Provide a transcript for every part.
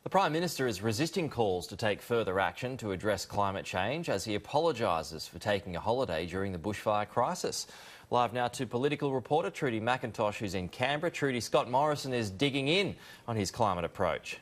The Prime Minister is resisting calls to take further action to address climate change as he apologises for taking a holiday during the bushfire crisis. Live now to political reporter Trudy McIntosh, who's in Canberra. Trudy, Scott Morrison is digging in on his climate approach.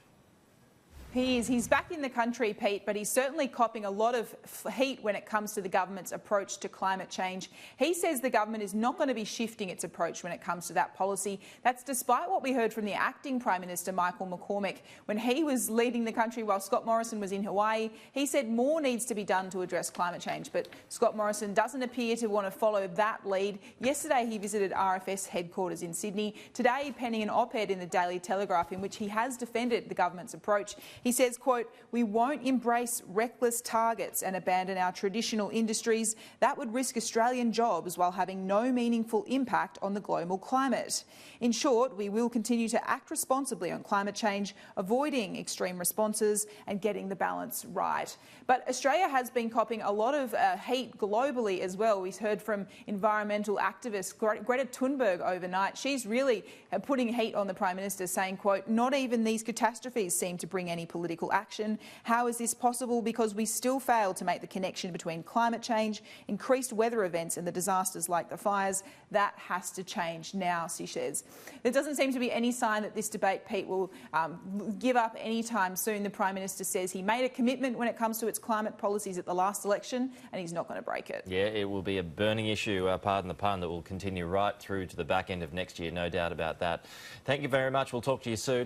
He's back in the country, Pete, but he's certainly copping a lot of heat when it comes to the government's approach to climate change. He says the government is not going to be shifting its approach when it comes to that policy. That's despite what we heard from the acting Prime Minister, Michael McCormack, when he was leading the country while Scott Morrison was in Hawaii. He said more needs to be done to address climate change, but Scott Morrison doesn't appear to want to follow that lead. Yesterday he visited RFS headquarters in Sydney. Today, penning an op-ed in the Daily Telegraph in which he has defended the government's approach. He says, quote, "We won't embrace reckless targets and abandon our traditional industries. That would risk Australian jobs while having no meaningful impact on the global climate. In short, we will continue to act responsibly on climate change, avoiding extreme responses and getting the balance right." But Australia has been copping a lot of heat globally as well. We've heard from environmental activist Greta Thunberg overnight. She's really putting heat on the Prime Minister, saying, quote, "Not even these catastrophes seem to bring any political action. How is this possible? Because we still fail to make the connection between climate change, increased weather events and the disasters like the fires. That has to change now," she says. There doesn't seem to be any sign that this debate, Pete, will give up anytime soon. The Prime Minister says he made a commitment when it comes to its climate policies at the last election and he's not going to break it. Yeah, it will be a burning issue, pardon the pun, that will continue right through to the back end of next year, no doubt about that. Thank you very much. We'll talk to you soon.